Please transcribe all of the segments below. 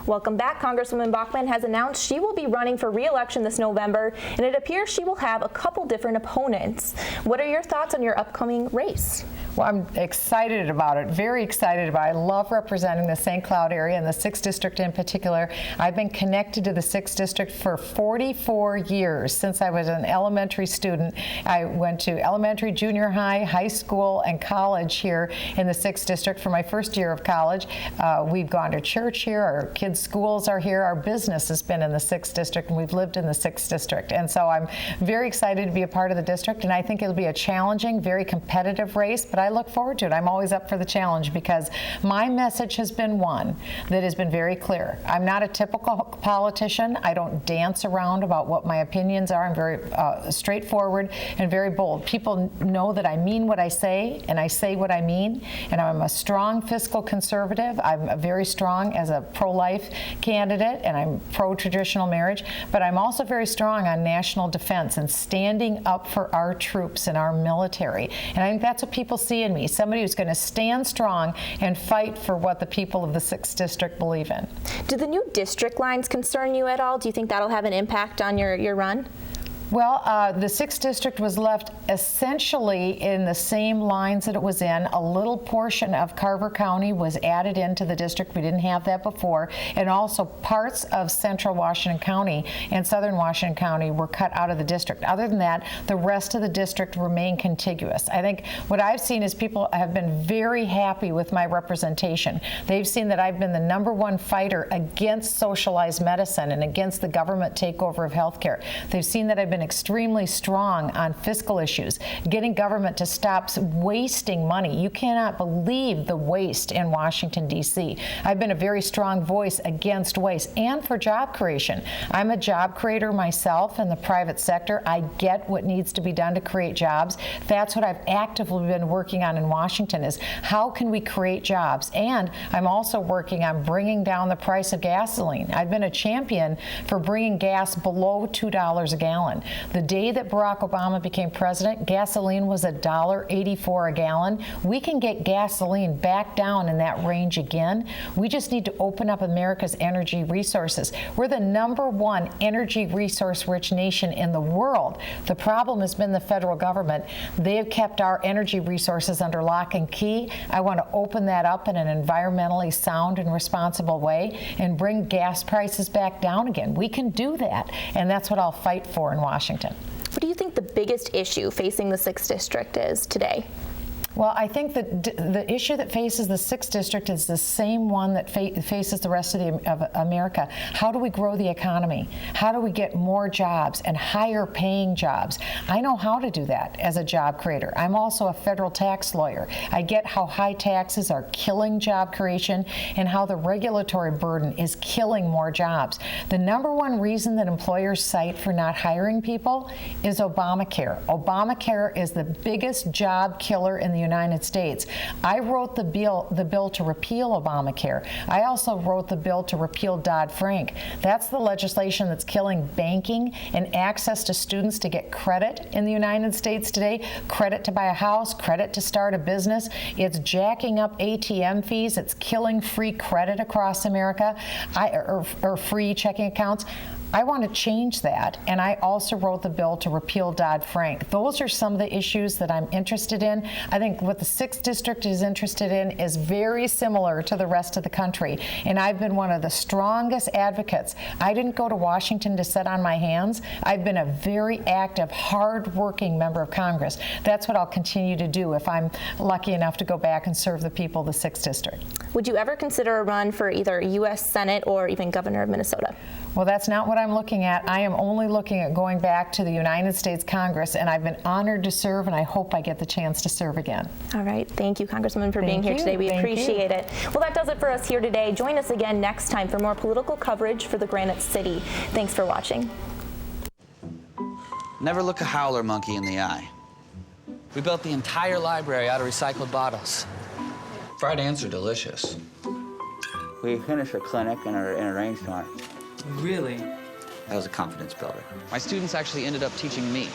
Welcome back. Congresswoman Bachmann has announced she will be running for re-election this November, and it appears she will have a couple different opponents. What are your thoughts on your upcoming race? Well, I'm excited about it, very excited about it. I love representing the St. Cloud area and the 6th District in particular. I've been connected to the 6th District for 44 years, since I was an elementary student. I went to elementary, junior high, high school, and college here in the 6th District for my first year of college. We've gone to church here, our kids' schools are here, our business has been in the 6th District, and we've lived in the 6th District. And so I'm very excited to be a part of the district, and I think it'll be a challenging, very competitive race, but I look forward to it. I'm always up for the challenge because my message has been one that has been very clear. I'm not a typical politician. I don't dance around about what my opinions are. I'm very straightforward and very bold. People know that I mean what I say, and I say what I mean, and I'm a strong fiscal conservative. I'm very strong as a pro-life candidate, and I'm pro-traditional marriage, but I'm also very strong on national defense and standing up for our troops and our military. And I think that's what people see in me, somebody who's going to stand strong and fight for what the people of the 6th District believe in. Do the new district lines concern you at all? Do you think that'll have an impact on your run? Well, the 6th District was left essentially in the same lines that it was in. A little portion of Carver County was added into the district. We didn't have that before. And also parts of central Washington County and southern Washington County were cut out of the district. Other than that, the rest of the district remained contiguous. I think what I've seen is people have been very happy with my representation. They've seen that I've been the #1 fighter against socialized medicine and against the government takeover of healthcare. They've seen that I've been extremely strong on fiscal issues, getting government to stop wasting money. You cannot believe the waste in Washington, D.C. I've been a very strong voice against waste and for job creation. I'm a job creator myself in the private sector. I get what needs to be done to create jobs. That's what I've actively been working on in Washington, is how can we create jobs? And I'm also working on bringing down the price of gasoline. I've been a champion for bringing gas below $2 a gallon. The day that Barack Obama became president, gasoline was $1.84 a gallon. We can get gasoline back down in that range again. We just need to open up America's energy resources. We're the #1 energy resource-rich nation in the world. The problem has been the federal government. They have kept our energy resources under lock and key. I want to open that up in an environmentally sound and responsible way and bring gas prices back down again. We can do that, and that's what I'll fight for in Washington. What do you think the biggest issue facing the 6th District is today? Well, I think that the issue that faces the 6th District is the same one that faces the rest of America. How do we grow the economy? How do we get more jobs and higher paying jobs? I know how to do that as a job creator. I'm also a federal tax lawyer. I get how high taxes are killing job creation and how the regulatory burden is killing more jobs. The #1 reason that employers cite for not hiring people is Obamacare. Obamacare is the biggest job killer in the United States. I wrote the bill to repeal Obamacare. I also wrote the bill to repeal Dodd-Frank. That's the legislation that's killing banking and access to students to get credit in the United States today, credit to buy a house, credit to start a business. It's jacking up ATM fees. It's killing free credit across America, or free checking accounts. I want to change that, and I also wrote the bill to repeal Dodd-Frank. Those are some of the issues that I'm interested in. I think what the 6th District is interested in is very similar to the rest of the country, and I've been one of the strongest advocates. I didn't go to Washington to sit on my hands. I've been a very active, hard-working member of Congress. That's what I'll continue to do if I'm lucky enough to go back and serve the people of the 6th District. Would you ever consider a run for either U.S. Senate or even governor of Minnesota? Well, that's not what I'm looking at. I am only looking at going back to the United States Congress, and I've been honored to serve, and I hope I get the chance to serve again. All right. Thank you, Congresswoman, for being here today. We appreciate it. Well, that does it for us here today. Join us again next time for more political coverage for the Granite City. Thanks for watching. Never look a howler monkey in the eye. We built the entire library out of recycled bottles. Fried ants are delicious. We finished a clinic in a rainstorm. Really? That was a confidence builder. My students actually ended up teaching me.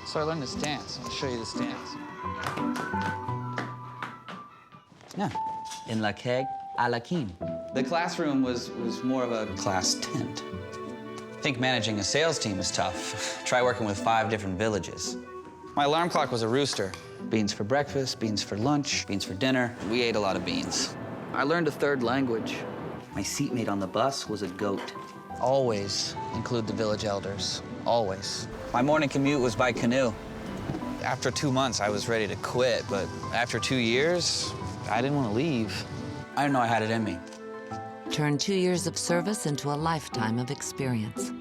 So I learned this dance. I'll show you this dance. Yeah. En la keg, a la king. The classroom was more of a class tent. I think managing a sales team is tough. Try working with 5 different villages. My alarm clock was a rooster. Beans for breakfast, beans for lunch, beans for dinner. We ate a lot of beans. I learned a 3rd language. My seatmate on the bus was a goat. Always include the village elders. Always. My morning commute was by canoe. After 2 months, I was ready to quit, but after 2 years, I didn't want to leave. I didn't know I had it in me. Turn 2 years of service into a lifetime of experience.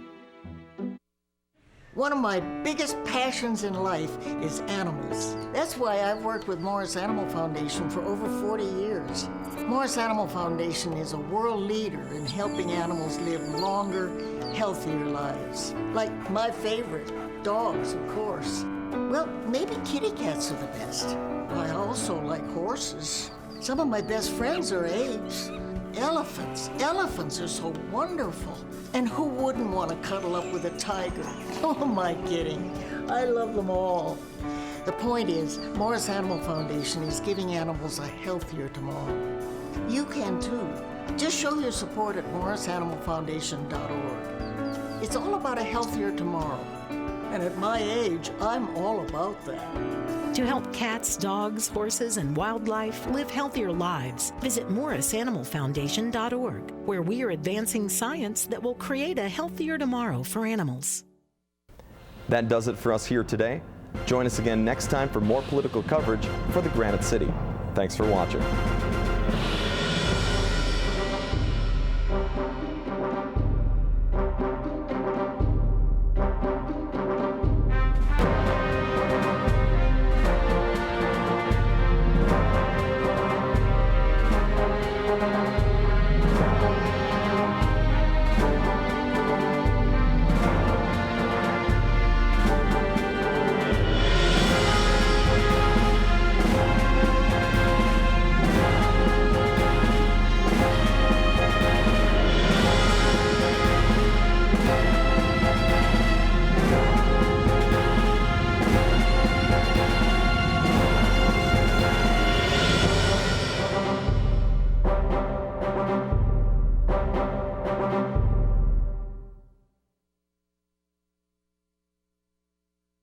One of my biggest passions in life is animals. That's why I've worked with Morris Animal Foundation for over 40 years. Morris Animal Foundation is a world leader in helping animals live longer, healthier lives. Like my favorite, dogs, of course. Well, maybe kitty cats are the best. I also like horses. Some of my best friends are apes. Elephants. Elephants are so wonderful. And who wouldn't want to cuddle up with a tiger? Oh, am I kidding? I love them all. The point is, Morris Animal Foundation is giving animals a healthier tomorrow. You can too. Just show your support at morrisanimalfoundation.org. It's all about a healthier tomorrow. And at my age, I'm all about that. To help cats, dogs, horses, and wildlife live healthier lives, visit morrisanimalfoundation.org, where we are advancing science that will create a healthier tomorrow for animals. That does it for us here today. Join us again next time for more political coverage for the Granite City. Thanks for watching.